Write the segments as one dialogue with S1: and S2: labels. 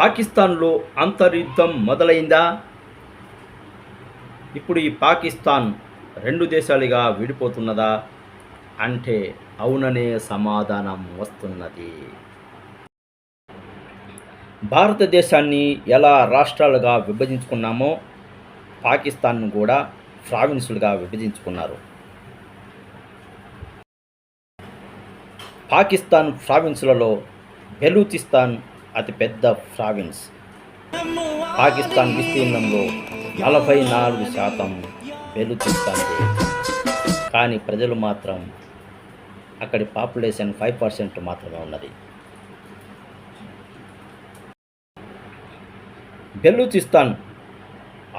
S1: పాకిస్తాన్లో అంతర్యుద్ధం మొదలైందా? ఇప్పుడు ఈ పాకిస్తాన్ రెండు దేశాలుగా విడిపోతున్నదా అంటే అవుననే సమాధానం వస్తున్నది. భారతదేశాన్ని ఎలా రాష్ట్రాలుగా విభజించుకున్నామో పాకిస్తాన్ను కూడా ప్రావిన్సులుగా విభజించుకున్నారు. పాకిస్తాన్ ప్రావిన్సులలో బెలూచిస్తాన్ అతిపెద్ద ప్రావిన్స్. పాకిస్తాన్ విస్తీర్ణంలో 44% బెలూచిస్తాన్దే. కానీ ప్రజలు మాత్రం అక్కడి పాపులేషన్ 5% మాత్రమే ఉన్నది. బెలూచిస్తాన్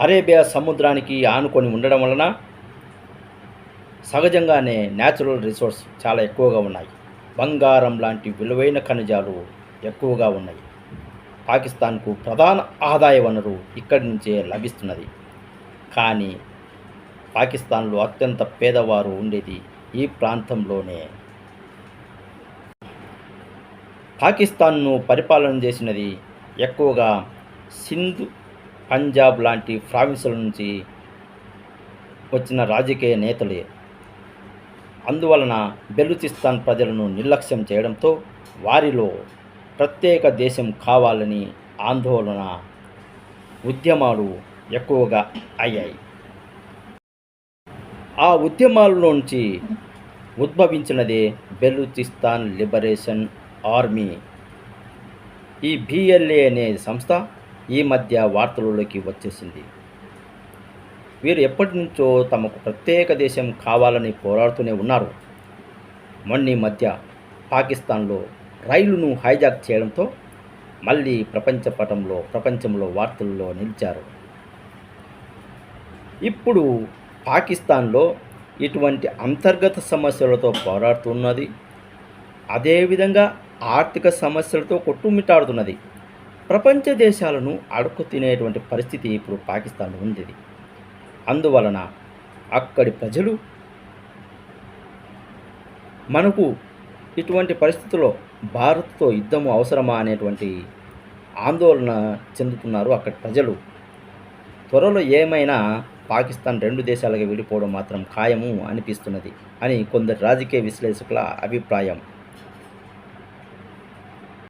S1: అరేబియా సముద్రానికి ఆనుకొని ఉండడం వలన సహజంగానే న్యాచురల్ రిసోర్స్ చాలా ఎక్కువగా ఉన్నాయి. బంగారం లాంటి విలువైన ఖనిజాలు ఎక్కువగా ఉన్నాయి. పాకిస్తాన్కు ప్రధాన ఆదాయ వనరు ఇక్కడి నుంచే లభిస్తున్నది. కానీ పాకిస్తాన్లో అత్యంత పేదవారు ఉండేది ఈ ప్రాంతంలోనే. పాకిస్తాన్ను పరిపాలన చేసినది ఎక్కువగా సింధ్, పంజాబ్ లాంటి ప్రావిన్సుల నుంచి వచ్చిన రాజకీయ నేతలే. అందువలన బెలూచిస్తాన్ ప్రజలను నిర్లక్ష్యం చేయడంతో వారిలో ప్రత్యేక దేశం కావాలని ఆందోళన, ఉద్యమాలు ఎక్కువగా అయ్యాయి. ఆ ఉద్యమాల్లోంచి ఉద్భవించినదే బెలూచిస్తాన్ లిబరేషన్ ఆర్మీ. ఈ BLA అనే సంస్థ ఈ మధ్య వార్తలలోకి వచ్చేసింది. వీరు ఎప్పటి నుంచో తమకు ప్రత్యేక దేశం కావాలని పోరాడుతూనే ఉన్నారు. మొన్న మధ్య పాకిస్తాన్లో రైలును హైజాక్ చేయడంతో మళ్ళీ ప్రపంచంలో వార్తల్లో నిలిచారు. ఇప్పుడు పాకిస్తాన్లో ఇటువంటి అంతర్గత సమస్యలతో పోరాడుతున్నది. అదేవిధంగా ఆర్థిక సమస్యలతో కొట్టుమిట్టాడుతున్నది. ప్రపంచ దేశాలను అడుక్కు తినేటువంటి పరిస్థితి ఇప్పుడు పాకిస్తాన్లో ఉంది. అందువలన అక్కడి ప్రజలు మనకు ఇటువంటి పరిస్థితుల్లో భారత్తో యుద్ధము అవసరమా అనేటువంటి ఆందోళన చెందుతున్నారు అక్కడి ప్రజలు. త్వరలో ఏమైనా పాకిస్తాన్ రెండు దేశాలుగా విడిపోవడం మాత్రం ఖాయము అనిపిస్తున్నది అని కొందరు రాజకీయ విశ్లేషకుల అభిప్రాయం.